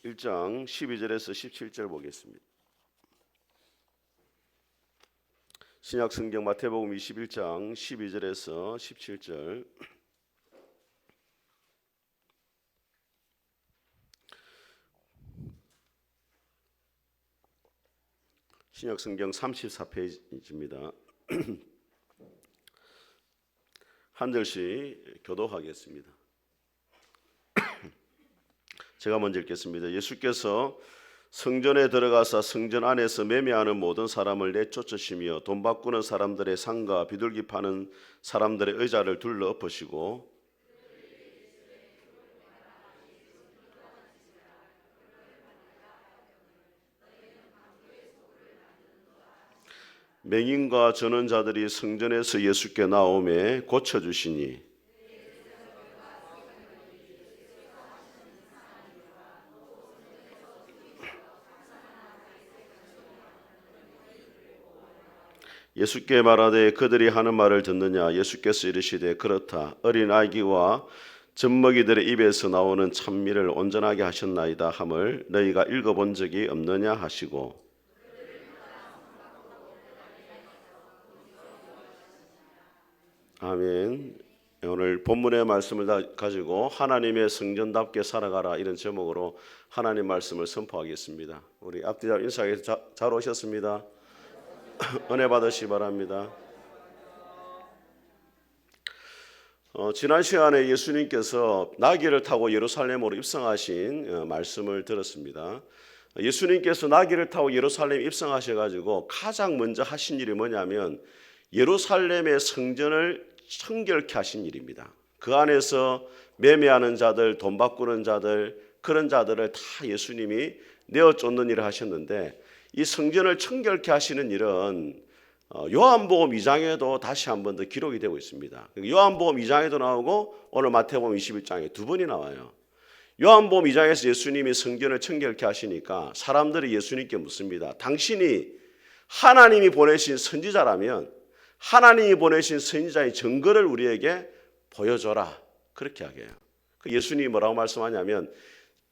1장 12절에서 17절 보겠습니다. 신약성경 마태복음 21장 12절에서 17절. 신약성경 34페이지입니다. 한 절씩 교독하겠습니다. 제가 먼저 읽겠습니다. 예수께서 성전에 들어가사 성전 안에서 매매하는 모든 사람을 내쫓으시며 돈 바꾸는 사람들의 상과 비둘기 파는 사람들의 의자를 둘러 엎으시고 맹인과 전원자들이 성전에서 예수께 나오매 고쳐주시니 예수께 말하되 그들이 하는 말을 듣느냐. 예수께서 이르시되 그렇다. 어린 아기와 젖먹이들의 입에서 나오는 찬미를 온전하게 하셨나이다 함을 너희가 읽어본 적이 없느냐 하시고 아멘. 오늘 본문의 말씀을 가지고 하나님의 성전답게 살아가라 이런 제목으로 하나님 말씀을 선포하겠습니다. 우리 앞뒤 인사하게 잘 오셨습니다. 은혜 받으시기 바랍니다. 지난 시간에 예수님께서 나귀를 타고 예루살렘으로 입성하신 말씀을 들었습니다. 예수님께서 나귀를 타고 예루살렘에 입성하셔가지고 가장 먼저 하신 일이 뭐냐면 예루살렘의 성전을 청결케 하신 일입니다. 그 안에서 매매하는 자들, 돈 바꾸는 자들, 그런 자들을 다 예수님이 내어 쫓는 일을 하셨는데 이 성전을 청결케 하시는 일은 요한복음 2장에도 다시 한 번 더 기록이 되고 있습니다. 요한복음 2장에도 나오고 오늘 마태복음 21장에 두 번이 나와요. 요한복음 2장에서 예수님이 성전을 청결케 하시니까 사람들이 예수님께 묻습니다. 당신이 하나님이 보내신 선지자라면 하나님이 보내신 선지자의 증거를 우리에게 보여줘라. 그렇게 하게요. 예수님이 뭐라고 말씀하냐면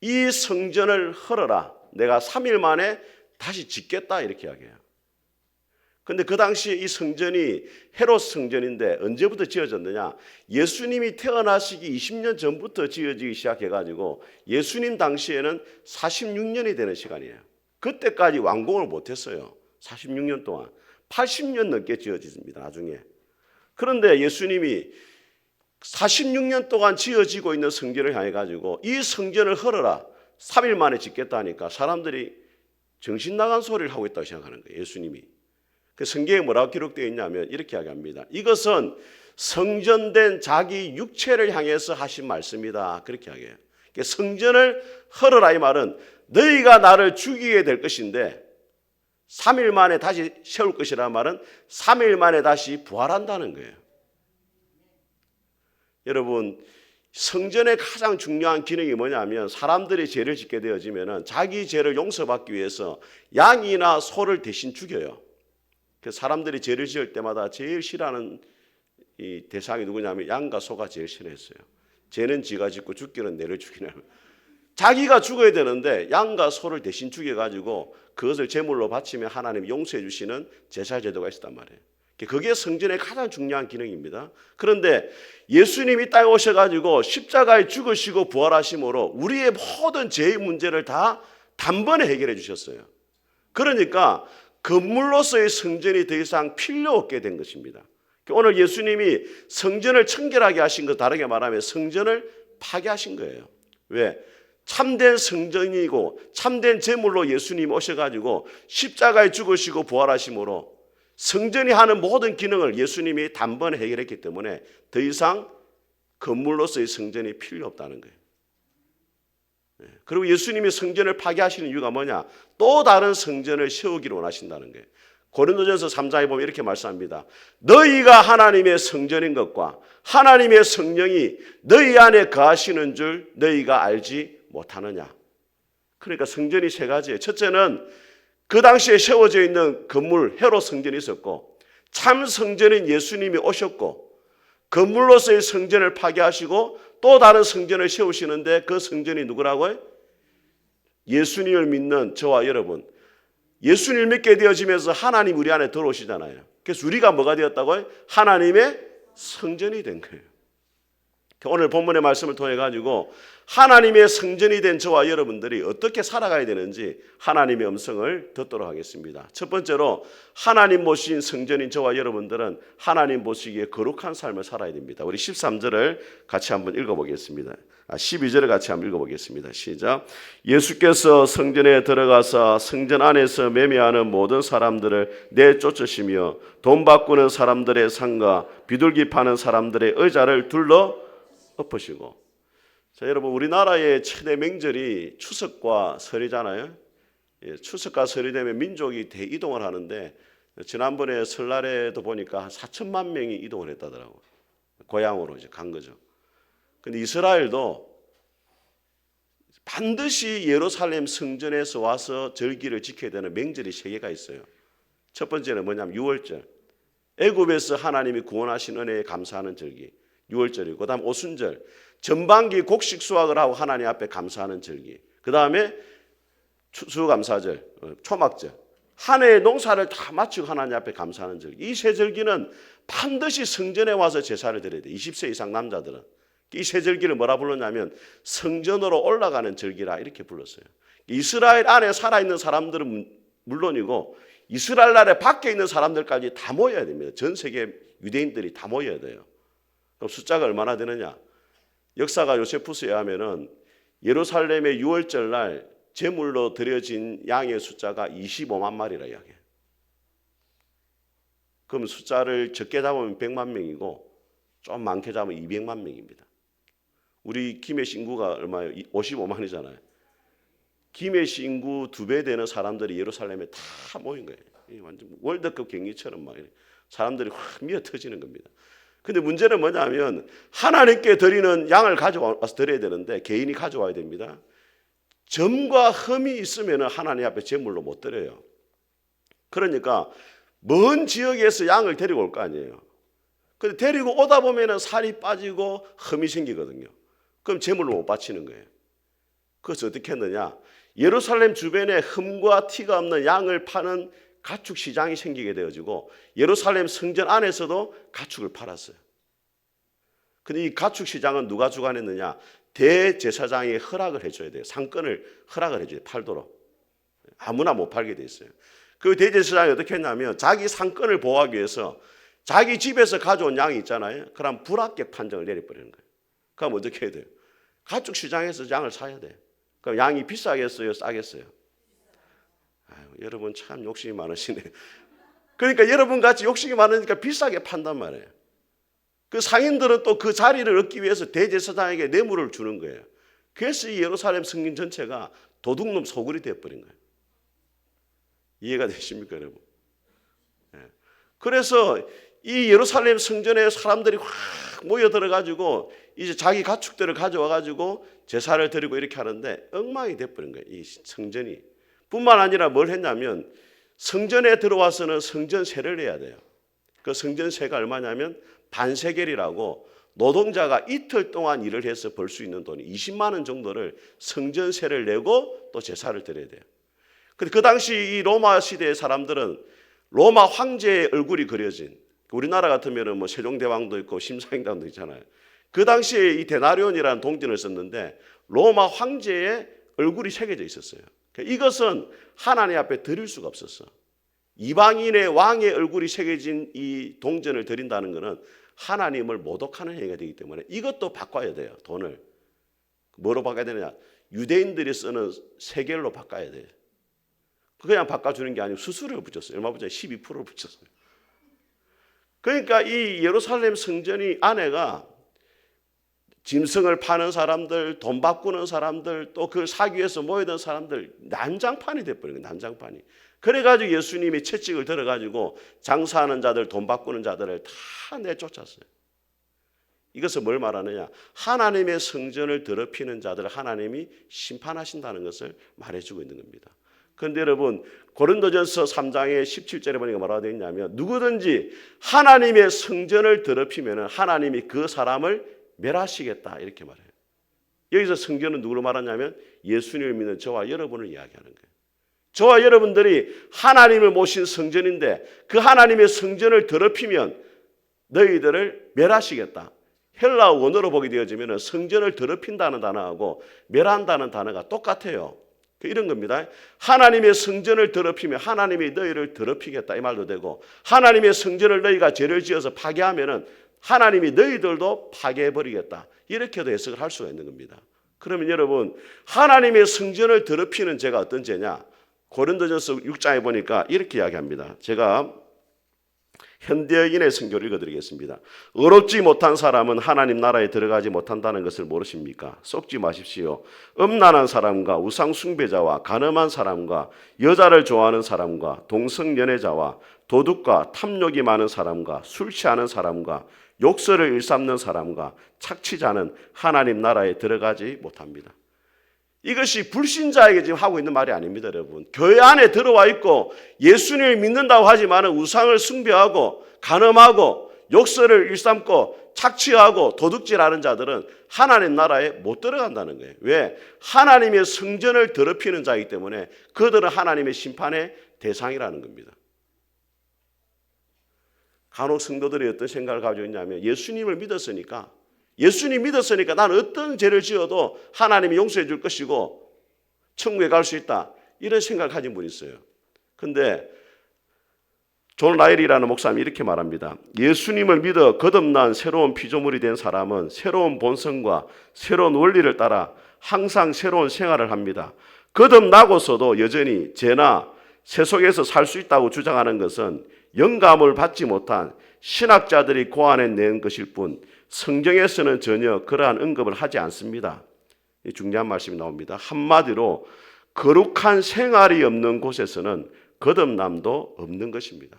이 성전을 헐어라. 내가 3일 만에 다시 짓겠다 이렇게 이야기해요. 그런데 그 당시에 이 성전이 헤롯 성전인데 언제부터 지어졌느냐? 예수님이 태어나시기 20년 전부터 지어지기 시작해가지고 예수님 당시에는 46년이 되는 시간이에요. 그때까지 완공을 못했어요. 46년 동안 80년 넘게 지어집니다. 나중에. 그런데 예수님이 46년 동안 지어지고 있는 성전을 향해 가지고 이 성전을 헐어라. 3일 만에 짓겠다 하니까 사람들이 정신 나간 소리를 하고 있다고 생각하는 거예요. 예수님이. 그 성경에 뭐라고 기록되어 있냐면 이렇게 이야기합니다. 이것은 성전된 자기 육체를 향해서 하신 말씀이다. 그렇게 이야기해요. 성전을 헐어라 이 말은 너희가 나를 죽이게 될 것인데 3일 만에 다시 세울 것이라는 말은 3일 만에 다시 부활한다는 거예요. 여러분 성전의 가장 중요한 기능이 뭐냐면 사람들이 죄를 짓게 되어지면 자기 죄를 용서받기 위해서 양이나 소를 대신 죽여요. 그래서 사람들이 죄를 지을 때마다 제일 싫어하는 이 대상이 누구냐면 양과 소가 제일 싫어했어요. 죄는 지가 짓고 죽기는 내를 죽이는. 자기가 죽어야 되는데 양과 소를 대신 죽여가지고 그것을 제물로 바치면 하나님이 용서해 주시는 제사 제도가 있었단 말이에요. 그게 성전의 가장 중요한 기능입니다. 그런데 예수님이 땅에 오셔가지고 십자가에 죽으시고 부활하심으로 우리의 모든 죄의 문제를 다 단번에 해결해 주셨어요. 그러니까 건물로서의 성전이 더 이상 필요 없게 된 것입니다. 오늘 예수님이 성전을 청결하게 하신 것 다르게 말하면 성전을 파괴하신 거예요. 왜? 참된 성전이고 참된 제물로 예수님이 오셔가지고 십자가에 죽으시고 부활하심으로 성전이 하는 모든 기능을 예수님이 단번에 해결했기 때문에 더 이상 건물로서의 성전이 필요 없다는 거예요. 그리고 예수님이 성전을 파괴하시는 이유가 뭐냐? 또 다른 성전을 세우기를 원하신다는 거예요. 고린도전서 3장에 보면 이렇게 말씀합니다. 너희가 하나님의 성전인 것과 하나님의 성령이 너희 안에 거하시는 줄 너희가 알지 못하느냐? 그러니까 성전이 세 가지예요. 첫째는 그 당시에 세워져 있는 건물 헤롯 성전이 있었고 참 성전인 예수님이 오셨고 건물로서의 성전을 파괴하시고 또 다른 성전을 세우시는데 그 성전이 누구라고요? 예수님을 믿는 저와 여러분, 예수님을 믿게 되어지면서 하나님 우리 안에 들어오시잖아요. 그래서 우리가 뭐가 되었다고요? 하나님의 성전이 된 거예요. 오늘 본문의 말씀을 통해 가지고 하나님의 성전이 된 저와 여러분들이 어떻게 살아가야 되는지 하나님의 음성을 듣도록 하겠습니다. 첫 번째로 하나님 모신 성전인 저와 여러분들은 하나님 보시기에 거룩한 삶을 살아야 됩니다. 우리 13절을 같이 한번 읽어보겠습니다. 12절을 같이 한번 읽어보겠습니다. 시작. 예수께서 성전에 들어가서 성전 안에서 매매하는 모든 사람들을 내쫓으시며 돈 바꾸는 사람들의 상과 비둘기 파는 사람들의 의자를 둘러 엎으시고. 자, 여러분, 우리나라의 최대 명절이 추석과 설이잖아요. 추석과 설이 되면 민족이 대이동을 하는데 지난번에 설날에도 보니까 한 4천만 명이 이동을 했다더라고요. 고향으로 이제 간 거죠. 근데 이스라엘도 반드시 예루살렘 성전에서 와서 절기를 지켜야 되는 명절이 3개가 있어요. 첫 번째는 뭐냐면 유월절. 애굽에서 하나님이 구원하신 은혜에 감사하는 절기. 6월절이고, 그 다음 오순절, 전반기 곡식 수확을 하고 하나님 앞에 감사하는 절기. 그 다음에 추수감사절, 초막절. 한 해의 농사를 다 마치고 하나님 앞에 감사하는 절기. 이 3절기는 반드시 성전에 와서 제사를 드려야 돼요. 20세 이상 남자들은. 이 3절기를 뭐라 불렀냐면 성전으로 올라가는 절기라 이렇게 불렀어요. 이스라엘 안에 살아있는 사람들은 물론이고 이스라엘 나라 밖에 있는 사람들까지 다 모여야 됩니다. 전 세계 유대인들이 다 모여야 돼요. 그럼 숫자가 얼마나 되느냐? 역사가 요세푸스에 하면은 예루살렘의 6월절 날 제물로 드려진 양의 숫자가 25만 마리라 이야기해요. 그럼 숫자를 적게 잡으면 100만 명이고 좀 많게 잡으면 200만 명입니다. 우리 김해시 인구가 얼마예요? 55만이잖아요. 김해시 인구 2배 되는 사람들이 예루살렘에 다 모인 거예요. 완전 월드컵 경기처럼 막 사람들이 확 미어 터지는 겁니다. 근데 문제는 뭐냐면 하나님께 드리는 양을 가져와서 드려야 되는데 개인이 가져와야 됩니다. 점과 흠이 있으면 하나님 앞에 제물로 못 드려요. 그러니까 먼 지역에서 양을 데리고 올 거 아니에요. 근데 데리고 오다 보면 살이 빠지고 흠이 생기거든요. 그럼 제물로 못 바치는 거예요. 그래서 어떻게 했느냐? 예루살렘 주변에 흠과 티가 없는 양을 파는 가축 시장이 생기게 되어지고 예루살렘 성전 안에서도 가축을 팔았어요. 근데 이 가축 시장은 누가 주관했느냐? 대제사장이 허락을 해줘야 돼요. 상권을 허락을 해줘야 돼요. 팔도록. 아무나 못 팔게 돼 있어요. 그 대제사장이 어떻게 했냐면 자기 상권을 보호하기 위해서 자기 집에서 가져온 양이 있잖아요. 그럼 불합격 판정을 내려버리는 거예요. 그럼 어떻게 해야 돼요? 가축 시장에서 양을 사야 돼요. 그럼 양이 비싸겠어요? 싸겠어요? 아유, 여러분 참 욕심이 많으시네. 그러니까 여러분 같이 욕심이 많으니까 비싸게 판단 말이에요. 그 상인들은 또 그 자리를 얻기 위해서 대제사장에게 뇌물을 주는 거예요. 그래서 이 예루살렘 성전 전체가 도둑놈 소굴이 되어버린 거예요. 이해가 되십니까, 여러분? 네. 그래서 이 예루살렘 성전에 사람들이 확 모여들어가지고 이제 자기 가축들을 가져와가지고 제사를 드리고 이렇게 하는데 엉망이 돼버린 거예요. 이 성전이. 뿐만 아니라 뭘 했냐면 성전에 들어와서는 성전세를 내야 돼요. 그 성전세가 얼마냐면 반세겔이라고 노동자가 이틀 동안 일을 해서 벌 수 있는 돈이 20만 원 정도를 성전세를 내고 또 제사를 드려야 돼요. 그 당시 이 로마 시대의 사람들은 로마 황제의 얼굴이 그려진, 우리나라 같으면 뭐 세종대왕도 있고 심사임당도 있잖아요. 그 당시에 이 데나리온이라는 동전을 썼는데 로마 황제의 얼굴이 새겨져 있었어요. 이것은 하나님 앞에 드릴 수가 없었어. 이방인의 왕의 얼굴이 새겨진 이 동전을 드린다는 것은 하나님을 모독하는 행위가 되기 때문에 이것도 바꿔야 돼요. 돈을. 뭐로 바꿔야 되느냐? 유대인들이 쓰는 세겔로 바꿔야 돼요. 그냥 바꿔주는 게 아니고 수수료를 붙였어요. 얼마 붙였어요? 12%를 붙였어요. 그러니까 이 예루살렘 성전이 안에가 짐승을 파는 사람들, 돈 바꾸는 사람들, 또 그 사기 위해서 모이던 사람들 난장판이 돼버린 거예요. 난장판이. 그래가지고 예수님이 채찍을 들어가지고 장사하는 자들, 돈 바꾸는 자들을 다 내쫓았어요. 이것은 뭘 말하느냐? 하나님의 성전을 더럽히는 자들을 하나님이 심판하신다는 것을 말해주고 있는 겁니다. 그런데 여러분 고린도전서 3장의 17절에 보니까 뭐라고 되어 있냐면 누구든지 하나님의 성전을 더럽히면 하나님이 그 사람을 멸하시겠다 이렇게 말해요. 여기서 성전은 누구를 말하냐면 예수님을 믿는 저와 여러분을 이야기하는 거예요. 저와 여러분들이 하나님을 모신 성전인데 그 하나님의 성전을 더럽히면 너희들을 멸하시겠다. 헬라어 원어로 보게 되어지면 성전을 더럽힌다는 단어하고 멸한다는 단어가 똑같아요. 이런 겁니다. 하나님의 성전을 더럽히면 하나님이 너희를 더럽히겠다 이 말도 되고, 하나님의 성전을 너희가 죄를 지어서 파괴하면은 하나님이 너희들도 파괴해버리겠다, 이렇게도 해석을 할 수가 있는 겁니다. 그러면 여러분, 하나님의 성전을 더럽히는 죄가 어떤 죄냐? 고린도전서 6장에 보니까 이렇게 이야기합니다. 제가 현대인의 성경을 읽어드리겠습니다. 의롭지 못한 사람은 하나님 나라에 들어가지 못한다는 것을 모르십니까? 속지 마십시오. 음란한 사람과 우상 숭배자와 간음한 사람과 여자를 좋아하는 사람과 동성연애자와 도둑과 탐욕이 많은 사람과 술 취하는 사람과 욕설을 일삼는 사람과 착취자는 하나님 나라에 들어가지 못합니다. 이것이 불신자에게 지금 하고 있는 말이 아닙니다, 여러분. 교회 안에 들어와 있고 예수님을 믿는다고 하지만 우상을 숭배하고 간음하고 욕설을 일삼고 착취하고 도둑질하는 자들은 하나님 나라에 못 들어간다는 거예요. 왜? 하나님의 성전을 더럽히는 자이기 때문에 그들은 하나님의 심판의 대상이라는 겁니다. 간혹 성도들이 어떤 생각을 가지고 있냐면, 예수님을 믿었으니까 나는 어떤 죄를 지어도 하나님이 용서해 줄 것이고 천국에 갈 수 있다, 이런 생각을 가진 분이 있어요. 그런데 존 라일이라는 목사님이 이렇게 말합니다. 예수님을 믿어 거듭난 새로운 피조물이 된 사람은 새로운 본성과 새로운 원리를 따라 항상 새로운 생활을 합니다. 거듭나고서도 여전히 죄나 세 속에서 살 수 있다고 주장하는 것은 영감을 받지 못한 신학자들이 고안해낸 것일 뿐 성경에서는 전혀 그러한 언급을 하지 않습니다. 중요한 말씀이 나옵니다. 한마디로 거룩한 생활이 없는 곳에서는 거듭남도 없는 것입니다.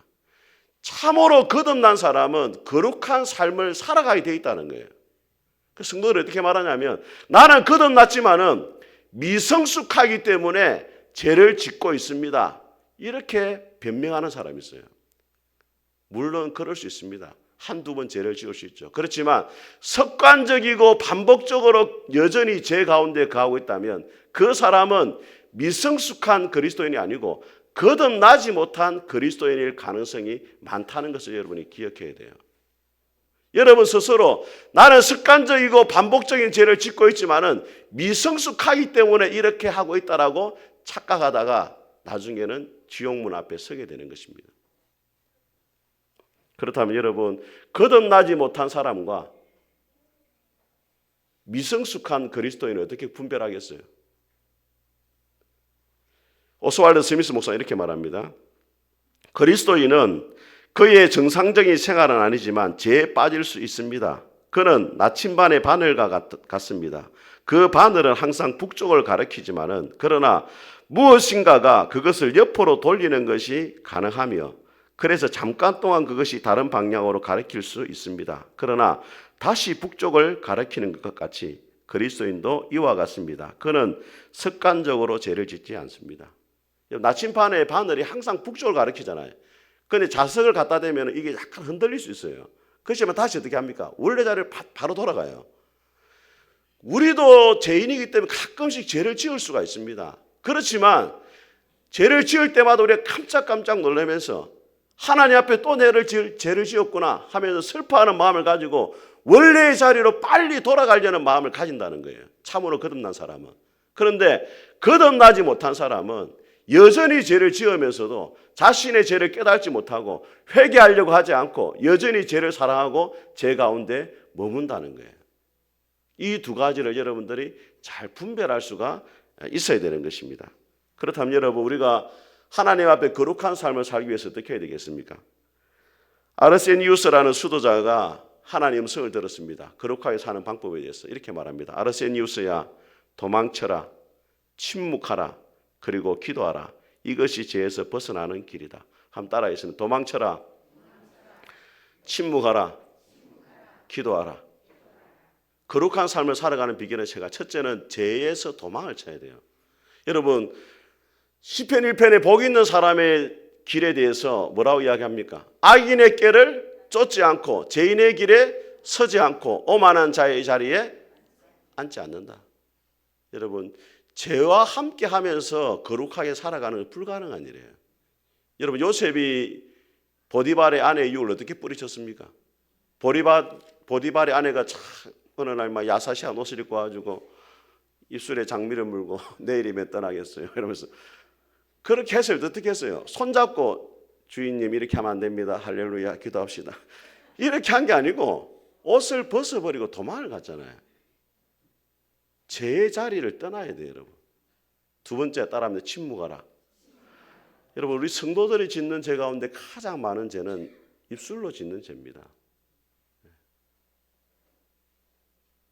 참으로 거듭난 사람은 거룩한 삶을 살아가게 되어 있다는 거예요. 그 성도들이 어떻게 말하냐면, 나는 거듭났지만은 미성숙하기 때문에 죄를 짓고 있습니다, 이렇게 변명하는 사람이 있어요. 물론 그럴 수 있습니다. 한두 번 죄를 지을 수 있죠. 그렇지만 습관적이고 반복적으로 여전히 죄 가운데 거하고 있다면 그 사람은 미성숙한 그리스도인이 아니고 거듭나지 못한 그리스도인일 가능성이 많다는 것을 여러분이 기억해야 돼요. 여러분 스스로 나는 습관적이고 반복적인 죄를 짓고 있지만은 미성숙하기 때문에 이렇게 하고 있다라고 착각하다가 나중에는 지옥문 앞에 서게 되는 것입니다. 그렇다면 여러분, 거듭나지 못한 사람과 미성숙한 그리스도인을 어떻게 분별하겠어요? 오스왈드 스미스 목사는 이렇게 말합니다. 그리스도인은 그의 정상적인 생활은 아니지만 죄에 빠질 수 있습니다. 그는 나침반의 바늘과 같습니다. 그 바늘은 항상 북쪽을 가리키지만은 그러나 무엇인가가 그것을 옆으로 돌리는 것이 가능하며, 그래서 잠깐 동안 그것이 다른 방향으로 가리킬 수 있습니다. 그러나 다시 북쪽을 가리키는 것 같이 그리스도인도 이와 같습니다. 그는 습관적으로 죄를 짓지 않습니다. 나침반의 바늘이 항상 북쪽을 가리키잖아요. 그런데 자석을 갖다 대면 이게 약간 흔들릴 수 있어요. 그렇지만 다시 어떻게 합니까? 원래 자리를 바로 돌아가요. 우리도 죄인이기 때문에 가끔씩 죄를 지을 수가 있습니다. 그렇지만 죄를 지을 때마다 우리가 깜짝깜짝 놀라면서 하나님 앞에 또 죄를 지었구나 하면서 슬퍼하는 마음을 가지고 원래의 자리로 빨리 돌아가려는 마음을 가진다는 거예요. 참으로 거듭난 사람은. 그런데 거듭나지 못한 사람은 여전히 죄를 지으면서도 자신의 죄를 깨닫지 못하고 회개하려고 하지 않고 여전히 죄를 사랑하고 죄 가운데 머문다는 거예요. 이 두 가지를 여러분들이 잘 분별할 수가 있어야 되는 것입니다. 그렇다면 여러분, 우리가 하나님 앞에 거룩한 삶을 살기 위해서 어떻게 해야 되겠습니까? 아르세니우스라는 수도자가 하나님의 음성을 들었습니다. 거룩하게 사는 방법에 대해서 이렇게 말합니다. 아르세니우스야, 도망쳐라, 침묵하라, 그리고 기도하라. 이것이 죄에서 벗어나는 길이다. 한번 따라하겠습니다. 도망쳐라, 침묵하라, 기도하라. 거룩한 삶을 살아가는 비결은 제가 첫째는 죄에서 도망을 쳐야 돼요. 여러분, 시편 1편에 복 있는 사람의 길에 대해서 뭐라고 이야기합니까? 악인의 꾀를 쫓지 않고 죄인의 길에 서지 않고 오만한 자의 자리에 앉지 않는다. 여러분, 죄와 함께 하면서 거룩하게 살아가는 건 불가능한 일이에요. 여러분, 요셉이 보디발의 아내의 유혹을 어떻게 뿌리쳤습니까? 보디발의 아내가 참 어느 날 막 야사시한 옷을 입고 와가지고 입술에 장미를 물고 내일이면 떠나겠어요 이러면서 그렇게 했어요. 어떻게 했어요? 손잡고 주인님 이렇게 하면 안 됩니다. 할렐루야 기도합시다. 이렇게 한 게 아니고 옷을 벗어버리고 도망을 갔잖아요. 제 자리를 떠나야 돼요, 여러분. 두 번째 따라합니다. 침묵하라. 여러분, 우리 성도들이 짓는 죄 가운데 가장 많은 죄는 입술로 짓는 죄입니다.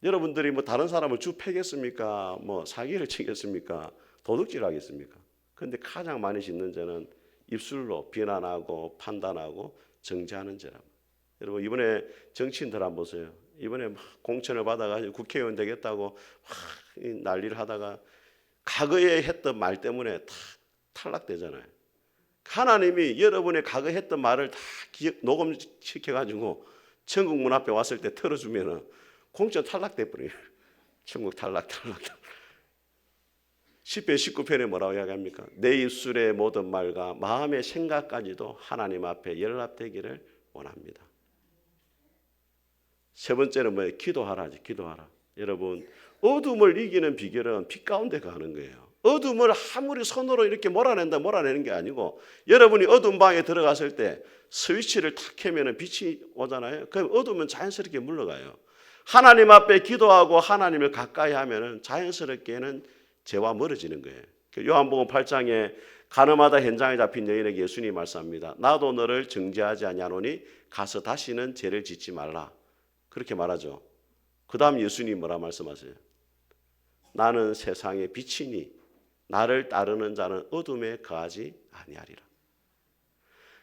여러분들이 뭐 다른 사람을 주 패겠습니까? 뭐 사기를 치겠습니까? 도둑질하겠습니까? 그런데 가장 많이 짓는 죄는 입술로 비난하고 판단하고 정죄하는 죄랍니다. 여러분, 이번에 정치인들 한번 보세요. 이번에 막 공천을 받아가지고 국회의원 되겠다고 막 난리를 하다가 과거에 했던 말 때문에 다 탈락되잖아요. 하나님이 여러분의 과거에 했던 말을 다 녹음시켜가지고 천국 문 앞에 왔을 때 틀어주면은 공천 탈락돼 버려요. 천국 탈락. 10편 19편에 뭐라고 이야기합니까? 내 입술의 모든 말과 마음의 생각까지도 하나님 앞에 연락되기를 원합니다. 세 번째는 뭐예요? 기도하라지. 기도하라. 여러분, 어둠을 이기는 비결은 빛 가운데 가는 거예요. 어둠을 아무리 손으로 이렇게 몰아내는 게 아니고 여러분이 어두운 방에 들어갔을 때 스위치를 탁 켜면 빛이 오잖아요. 그럼 어둠은 자연스럽게 물러가요. 하나님 앞에 기도하고 하나님을 가까이 하면 자연스럽게는 죄와 멀어지는 거예요. 요한복음 8장에 가늠하다 현장에 잡힌 여인에게 예수님이 말씀합니다. 나도 너를 정죄하지 아니하노니 가서 다시는 죄를 짓지 말라. 그렇게 말하죠. 그 다음 예수님이 뭐라 말씀하세요? 나는 세상의 빛이니 나를 따르는 자는 어둠에 거하지 아니하리라.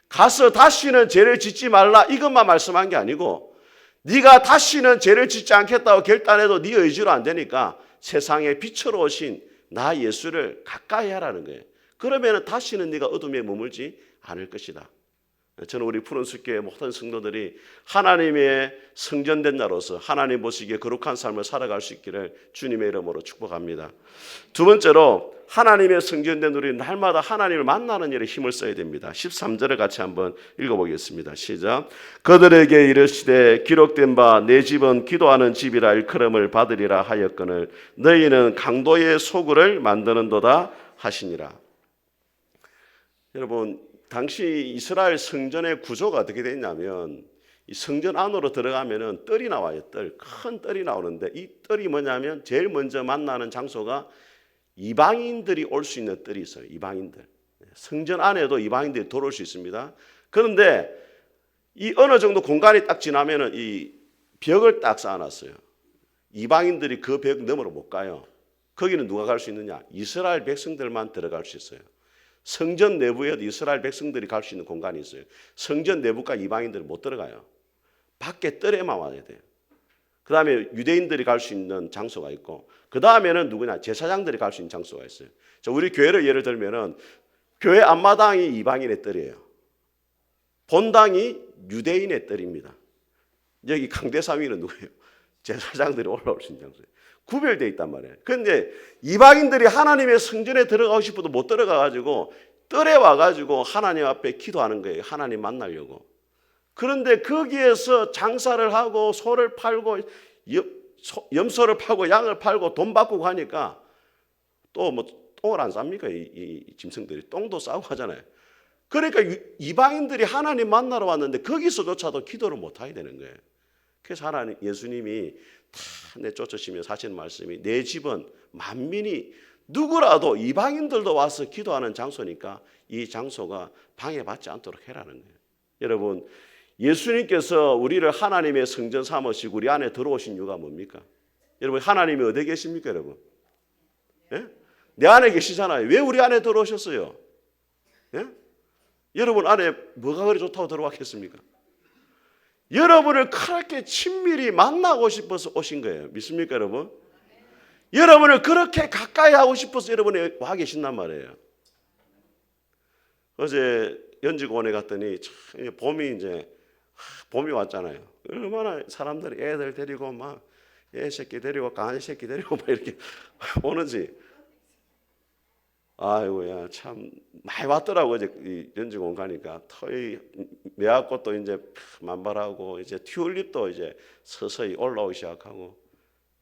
가서 다시는 죄를 짓지 말라 이것만 말씀한 게 아니고 네가 다시는 죄를 짓지 않겠다고 결단해도 네 의지로 안 되니까 세상의 빛으로 오신 나 예수를 가까이 하라는 거예요. 그러면 다시는 네가 어둠에 머물지 않을 것이다. 저는 우리 푸른숲교회 모든 성도들이 하나님의 성전된 자로서 하나님 보시기에 거룩한 삶을 살아갈 수 있기를 주님의 이름으로 축복합니다. 두 번째로 하나님의 성전된 우리 날마다 하나님을 만나는 일에 힘을 써야 됩니다. 13절을 같이 한번 읽어보겠습니다. 시작. 그들에게 이르시되 기록된 바 내 집은 기도하는 집이라 일컬음을 받으리라 하였거늘 너희는 강도의 소굴을 만드는도다 하시니라. 여러분, 당시 이스라엘 성전의 구조가 어떻게 됐냐면 이 성전 안으로 들어가면은 뜰이 나와요. 큰 뜰이 나오는데 이 뜰이 뭐냐면 제일 먼저 만나는 장소가 이방인들이 올 수 있는 뜰이 있어요. 이방인들. 성전 안에도 이방인들이 들어올 수 있습니다. 그런데 이 어느 정도 공간이 딱 지나면은 이 벽을 딱 쌓아놨어요. 이방인들이 그 벽 너머로 못 가요. 거기는 누가 갈 수 있느냐? 이스라엘 백성들만 들어갈 수 있어요. 성전 내부에 이스라엘 백성들이 갈 수 있는 공간이 있어요. 성전 내부까지 이방인들은 못 들어가요. 밖에 뜰에만 와야 돼요. 그 다음에 유대인들이 갈 수 있는 장소가 있고 그 다음에는 누구냐? 제사장들이 갈 수 있는 장소가 있어요. 우리 교회를 예를 들면은 교회 앞마당이 이방인의 뜰이에요. 본당이 유대인의 뜰입니다. 여기 강대상위는 누구예요? 제사장들이 올라올 수 있는 장소예요. 구별되어 있단 말이에요. 그런데 이방인들이 하나님의 성전에 들어가고 싶어도 못 들어가가지고 뜰에 와가지고 하나님 앞에 기도하는 거예요. 하나님 만나려고. 그런데 거기에서 장사를 하고 소를 팔고 염소를 팔고 양을 팔고 돈 바꾸고 하니까 또 뭐 똥을 안 쌉니까? 이 짐승들이 똥도 싸고 하잖아요. 그러니까 이방인들이 하나님 만나러 왔는데 거기서조차도 기도를 못 하게 되는 거예요. 그래서 하나님 예수님이 다 내쫓으시면서 하시는 말씀이 내 집은 만민이 누구라도 이방인들도 와서 기도하는 장소니까 이 장소가 방해받지 않도록 해라는 거예요. 여러분, 예수님께서 우리를 하나님의 성전 삼으시고 우리 안에 들어오신 이유가 뭡니까? 여러분, 하나님이 어디에 계십니까, 여러분? 예? 내 안에 계시잖아요. 왜 우리 안에 들어오셨어요? 예? 여러분 안에 뭐가 그리 좋다고 들어왔겠습니까? 여러분을 그렇게 친밀히 만나고 싶어서 오신 거예요. 믿습니까, 여러분? 여러분을 그렇게 가까이 하고 싶어서 여러분이 와 계신단 말이에요. 어제 연지공원에 갔더니 봄이 왔잖아요. 얼마나 사람들이 애들 데리고 막 애 새끼 데리고 강아지 새끼 데리고 막 이렇게 오는지. 아이고야 참 많이 왔더라고. 이제 이 연지공 가니까 터이 매화꽃도 이제 만발하고 이제 튤립도 이제 서서히 올라오기 시작하고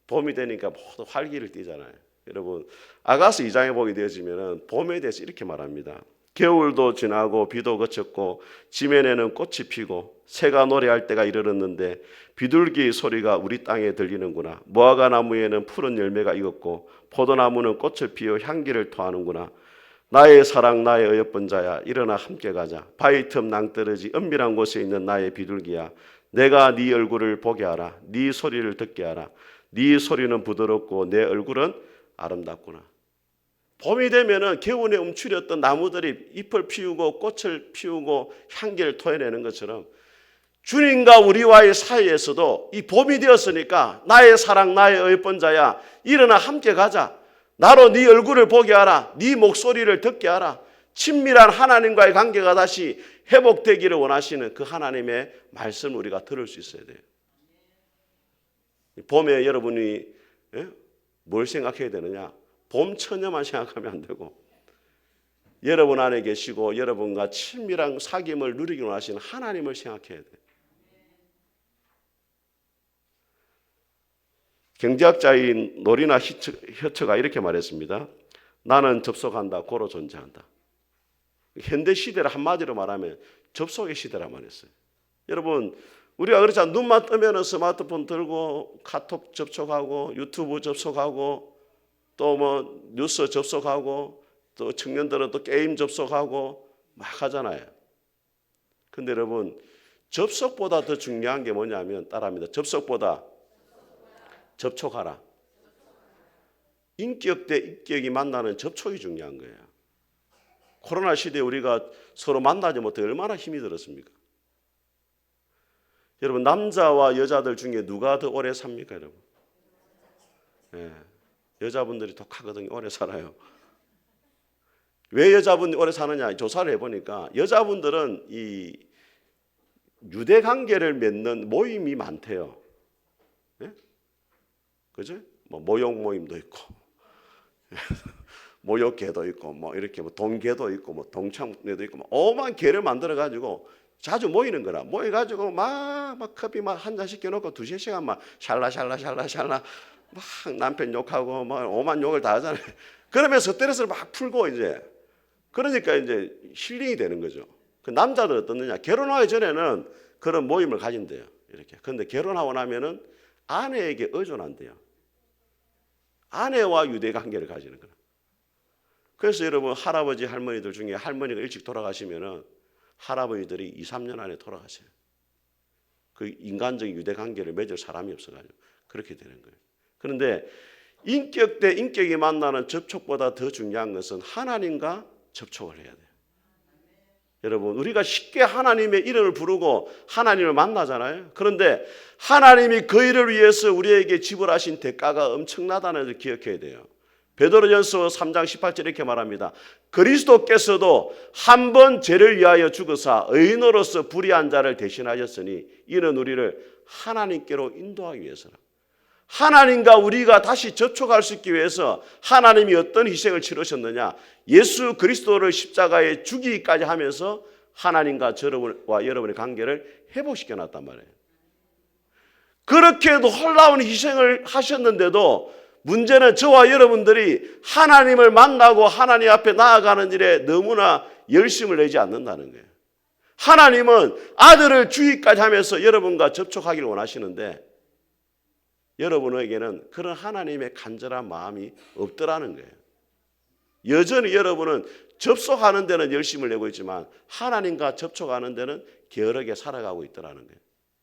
봄이 되니까 모두 활기를 띠잖아요. 여러분 아가서 2장에 보게 되어지면은 봄에 대해서 이렇게 말합니다. 겨울도 지나고 비도 그쳤고 지면에는 꽃이 피고 새가 노래할 때가 이르렀는데 비둘기 소리가 우리 땅에 들리는구나. 무화과 나무에는 푸른 열매가 익었고 포도나무는 꽃을 피워 향기를 토하는구나. 나의 사랑 나의 어여쁜 자야 일어나 함께 가자. 바위 틈 낭떠러지 은밀한 곳에 있는 나의 비둘기야 내가 네 얼굴을 보게 하라. 네 소리를 듣게 하라. 네 소리는 부드럽고 내 얼굴은 아름답구나. 봄이 되면은 개운에 움츠렸던 나무들이 잎을 피우고 꽃을 피우고 향기를 토해내는 것처럼 주님과 우리와의 사이에서도 이 봄이 되었으니까 나의 사랑 나의 어여쁜 자야 일어나 함께 가자. 나로 네 얼굴을 보게 하라. 네 목소리를 듣게 하라. 친밀한 하나님과의 관계가 다시 회복되기를 원하시는 그 하나님의 말씀을 우리가 들을 수 있어야 돼요. 봄에 여러분이 뭘 생각해야 되느냐? 봄 처녀만 생각하면 안 되고 여러분 안에 계시고 여러분과 친밀한 사귐을 누리기 원하시는 하나님을 생각해야 돼요. 경제학자인 노리나 히처가 이렇게 말했습니다. 나는 접속한다, 고로 존재한다. 현대 시대를 한마디로 말하면 접속의 시대라 말했어요. 여러분 우리가 그렇잖아요. 눈만 뜨면 스마트폰 들고 카톡 접속하고 유튜브 접속하고 또 뭐 뉴스 접속하고 또 청년들은 또 게임 접속하고 막 하잖아요. 근데 여러분 접속보다 더 중요한 게 뭐냐면 따라합니다. 접속보다 접촉하라. 인격 대 인격이 만나는 접촉이 중요한 거예요. 코로나 시대에 우리가 서로 만나지 못해 얼마나 힘이 들었습니까? 여러분 남자와 여자들 중에 누가 더 오래 삽니까 여러분? 네. 여자분들이 독하거든요. 오래 살아요. 왜 여자분이 오래 사느냐 조사를 해보니까 여자분들은 이 유대관계를 맺는 모임이 많대요. 네? 그죠? 뭐 모욕 모임도 있고 모욕계도 있고 뭐 이렇게 뭐 동계도 있고 뭐 동창회도 있고 뭐 오만 계를 만들어 가지고 자주 모이는 거라. 모여가지고 막 커피 막 한 잔씩 껴놓고 2-3시간 막 샬라 막 남편 욕하고 막 오만 욕을 다 하잖아요. 그러면서 스트레스를 막 풀고 이제 그러니까 이제 힐링이 되는 거죠. 그 남자들 어떻느냐? 결혼하기 전에는 그런 모임을 가진대요. 이렇게. 그런데 결혼하고 나면은 아내에게 의존한대요. 아내와 유대 관계를 가지는 거예요. 그래서 여러분 할아버지 할머니들 중에 할머니가 일찍 돌아가시면은 할아버지들이 2-3년 안에 돌아가세요. 그 인간적인 유대 관계를 맺을 사람이 없어가지고 그렇게 되는 거예요. 그런데 인격 대 인격이 만나는 접촉보다 더 중요한 것은 하나님과 접촉을 해야 돼요. 여러분 우리가 쉽게 하나님의 이름을 부르고 하나님을 만나잖아요. 그런데 하나님이 그 일을 위해서 우리에게 지불하신 대가가 엄청나다는 것을 기억해야 돼요. 베드로전서 3장 18절 이렇게 말합니다. 그리스도께서도 한 번 죄를 위하여 죽으사 의인으로서 불의한 자를 대신하셨으니 이는 우리를 하나님께로 인도하기 위해서라. 하나님과 우리가 다시 접촉할 수 있기 위해서 하나님이 어떤 희생을 치르셨느냐? 예수 그리스도를 십자가에 죽이기까지 하면서 하나님과 저와 여러분의 관계를 회복시켜 놨단 말이에요. 그렇게 놀라운 희생을 하셨는데도 문제는 저와 여러분들이 하나님을 만나고 하나님 앞에 나아가는 일에 너무나 열심을 내지 않는다는 거예요. 하나님은 아들을 주기까지 하면서 여러분과 접촉하기를 원하시는데 여러분에게는 그런 하나님의 간절한 마음이 없더라는 거예요. 여전히 여러분은 접속하는 데는 열심을 내고 있지만 하나님과 접촉하는 데는 게으르게 살아가고 있더라는 거예요.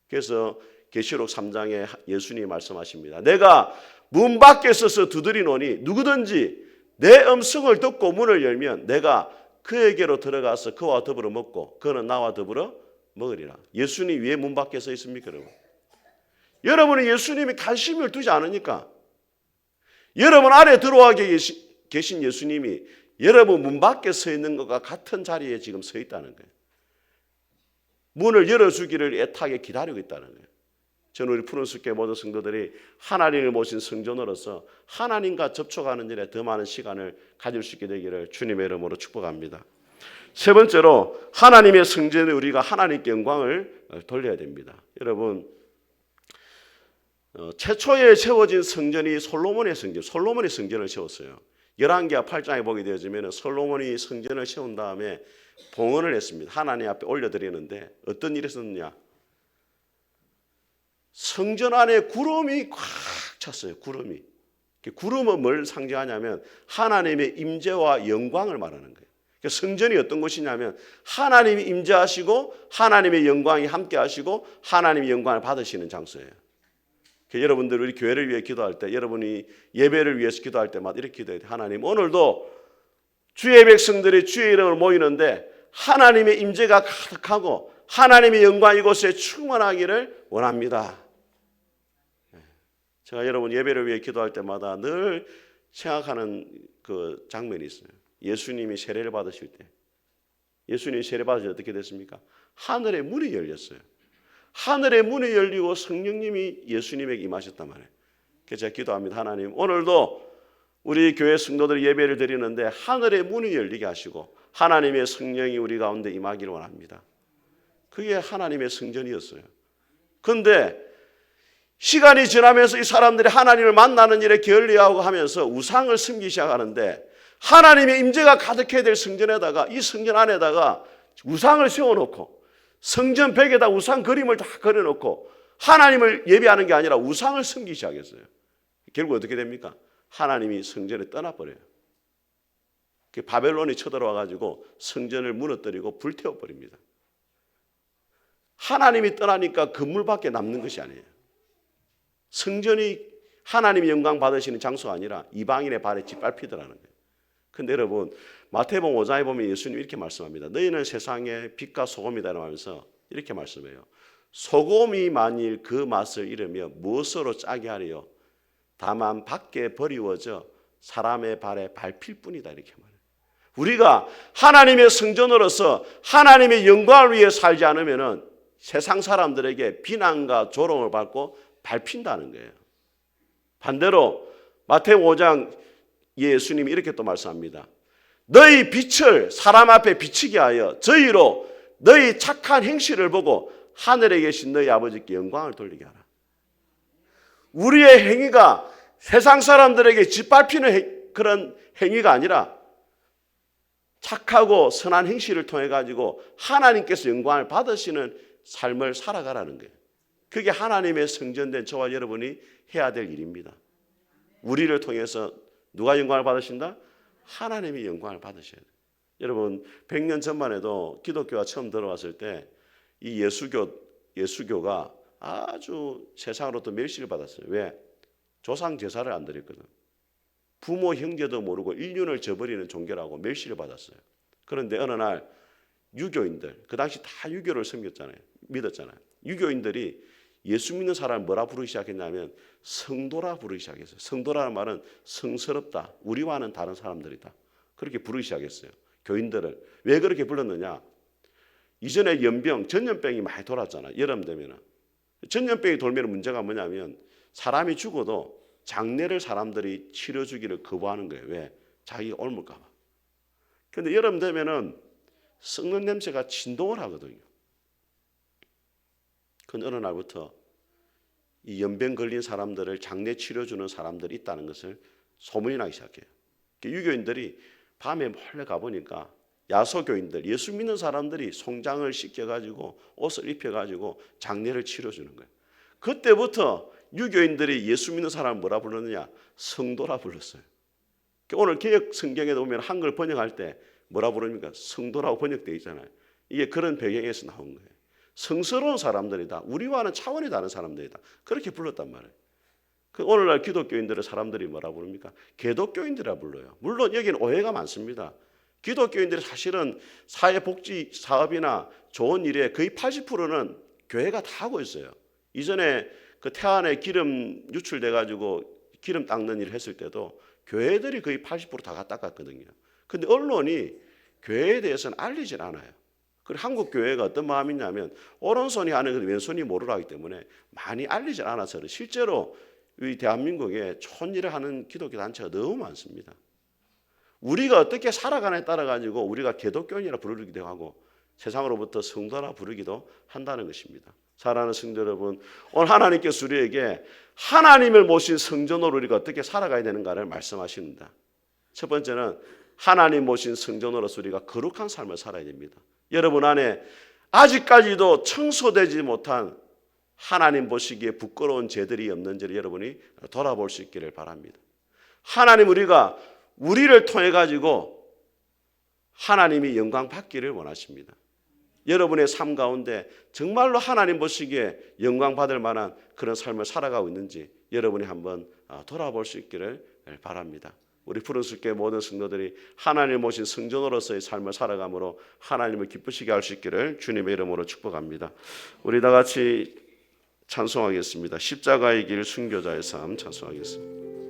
그래서 계시록 3장에 예수님이 말씀하십니다. 내가 문 밖에 서서 두드리노니 누구든지 내 음성을 듣고 문을 열면 내가 그에게로 들어가서 그와 더불어 먹고 그는 나와 더불어 먹으리라. 예수님이 왜 문 밖에 서 있습니까 여러분? 여러분은 예수님이 관심을 두지 않으니까. 여러분 안에 들어와 계신 예수님이 여러분 문 밖에 서 있는 것과 같은 자리에 지금 서 있다는 거예요. 문을 열어주기를 애타게 기다리고 있다는 거예요. 저는 우리 푸른숲교회 모든 성도들이 하나님을 모신 성전으로서 하나님과 접촉하는 일에 더 많은 시간을 가질 수 있게 되기를 주님의 이름으로 축복합니다. 세 번째로 하나님의 성전에 우리가 하나님께 영광을 돌려야 됩니다. 여러분, 최초에 세워진 성전이 솔로몬의 성전을 세웠어요. 열왕기하 8장에 보게 되어지면 솔로몬이 성전을 세운 다음에 봉헌을 했습니다. 하나님 앞에 올려드리는데 어떤 일이 있었느냐? 성전 안에 구름이 꽉 찼어요. 구름은 뭘 상징하냐면 하나님의 임재와 영광을 말하는 거예요. 성전이 어떤 곳이냐면 하나님이 임재하시고 하나님의 영광이 함께 하시고 하나님의 영광을 받으시는 장소예요. 여러분들 우리 교회를 위해 기도할 때, 여러분이 예배를 위해서 기도할 때마다 이렇게 기도해야 돼요. 하나님, 오늘도 주의 백성들이 주의 이름을 모이는데 하나님의 임재가 가득하고 하나님의 영광 이곳에 충만하기를 원합니다. 제가 여러분 예배를 위해 기도할 때마다 늘 생각하는 그 장면이 있어요. 예수님이 세례를 받으실 때, 예수님이 세례 받으실 때 어떻게 됐습니까? 하늘의 문이 열렸어요. 하늘의 문이 열리고 성령님이 예수님에게 임하셨단 말이에요. 그래서 제가 기도합니다. 하나님, 오늘도 우리 교회 성도들 예배를 드리는데 하늘의 문이 열리게 하시고 하나님의 성령이 우리 가운데 임하기를 원합니다. 그게 하나님의 성전이었어요. 그런데 시간이 지나면서 이 사람들이 하나님을 만나는 일에 게을리하고 하면서 우상을 섬기기 시작하는데 하나님의 임재가 가득해야 될 성전에다가, 이 성전 안에다가 우상을 세워놓고 성전 벽에다 우상 그림을 다 그려놓고 하나님을 예배하는 게 아니라 우상을 섬기기 시작했어요. 결국 어떻게 됩니까? 하나님이 성전에 떠나버려요. 바벨론이 쳐들어와가지고 성전을 무너뜨리고 불태워버립니다. 하나님이 떠나니까 건물밖에 남는 것이 아니에요. 성전이 하나님의 영광 받으시는 장소가 아니라 이방인의 발에 짓밟히더라는 거예요. 그런데 여러분, 마태복음 5장에 보면 예수님이 이렇게 말씀합니다. 너희는 세상의 빛과 소금이다 하면서 이렇게 말씀해요. 소금이 만일 그 맛을 잃으며 무엇으로 짜게 하리요? 다만 밖에 버리워져 사람의 발에 밟힐 뿐이다, 이렇게 말해요. 우리가 하나님의 성전으로서 하나님의 영광을 위해 살지 않으면 세상 사람들에게 비난과 조롱을 받고 밟힌다는 거예요. 반대로 마태복음 5장 예수님이 이렇게 또 말씀합니다. 너희 빛을 사람 앞에 비치게 하여 저희로 너희 착한 행실을 보고 하늘에 계신 너희 아버지께 영광을 돌리게 하라. 우리의 행위가 세상 사람들에게 짓밟히는 그런 행위가 아니라 착하고 선한 행실을 통해 가지고 하나님께서 영광을 받으시는 삶을 살아가라는 거예요. 그게 하나님의 성전된 저와 여러분이 해야 될 일입니다. 우리를 통해서 누가 영광을 받으신다? 하나님이 영광을 받으셔야 돼요. 여러분, 100년 전만 해도 기독교가 처음 들어왔을 때 이 예수교가 아주 세상으로부터 멸시를 받았어요. 왜? 조상 제사를 안 드렸거든. 부모 형제도 모르고 인륜을 저버리는 종교라고 멸시를 받았어요. 그런데 어느 날 유교인들, 그 당시 다 유교를 믿었잖아요. 유교인들이 예수 믿는 사람을 뭐라 부르기 시작했냐면 성도라 부르기 시작했어요. 성도라는 말은 성스럽다, 우리와는 다른 사람들이다, 그렇게 부르기 시작했어요. 교인들을. 왜 그렇게 불렀느냐? 이전에 전염병이 많이 돌았잖아요. 여름 되면. 전염병이 돌면 문제가 뭐냐면 사람이 죽어도 장례를 사람들이 치러주기를 거부하는 거예요. 왜? 자기가 옮을까 봐. 그런데 여름 되면은 썩는 냄새가 진동을 하거든요. 그런데 어느 날부터 이 연병 걸린 사람들을 장례 치료주는 사람들이 있다는 것을 소문이 나기 시작해요. 유교인들이 밤에 몰래 가보니까 야소교인들, 예수 믿는 사람들이 송장을 씻겨가지고 옷을 입혀가지고 장례를 치러주는 거예요. 그때부터 유교인들이 예수 믿는 사람을 뭐라 불렀느냐? 성도라 불렀어요. 오늘 개역 성경에 보면 한글 번역할 때 뭐라 부릅니까? 성도라고 번역되어 있잖아요. 이게 그런 배경에서 나온 거예요. 성스러운 사람들이다, 우리와는 차원이 다른 사람들이다, 그렇게 불렀단 말이에요. 오늘날 기독교인들의 사람들이 뭐라 부릅니까? 개독교인들이라 불러요. 물론 여기는 오해가 많습니다. 기독교인들이 사실은 사회복지 사업이나 좋은 일에 거의 80%는 교회가 다 하고 있어요. 이전에 그 태안에 기름 유출돼가지고 기름 닦는 일을 했을 때도 교회들이 거의 80% 다 닦았거든요. 근데 언론이 교회에 대해서는 알리질 않아요. 그리고 한국 교회가 어떤 마음이냐면 오른손이 아는 걸 왼손이 모르라 하기 때문에 많이 알리지 않아서 실제로 이 대한민국에 좋은 일을 하는 기독교 단체가 너무 많습니다. 우리가 어떻게 살아가냐에 따라 가지고 우리가 기독교인이라 부르기도 하고 세상으로부터 성도라 부르기도 한다는 것입니다. 사랑하는 성도 여러분, 오늘 하나님께서 우리에게 하나님을 모신 성전으로 우리가 어떻게 살아가야 되는가를 말씀하십니다. 첫 번째는 하나님 모신 성전으로서 우리가 거룩한 삶을 살아야 됩니다. 여러분 안에 아직까지도 청소되지 못한 하나님 보시기에 부끄러운 죄들이 없는지를 여러분이 돌아볼 수 있기를 바랍니다. 하나님 우리를 통해 가지고 하나님이 영광 받기를 원하십니다. 여러분의 삶 가운데 정말로 하나님 보시기에 영광 받을 만한 그런 삶을 살아가고 있는지 여러분이 한번 돌아볼 수 있기를 바랍니다. 우리 푸른숲교회 모든 성도들이 하나님 모신 성전으로서의 삶을 살아감으로 하나님을 기쁘시게 할 수 있기를 주님의 이름으로 축복합니다. 우리 다 같이 찬송하겠습니다. 십자가의 길 순교자의 삶 찬송하겠습니다.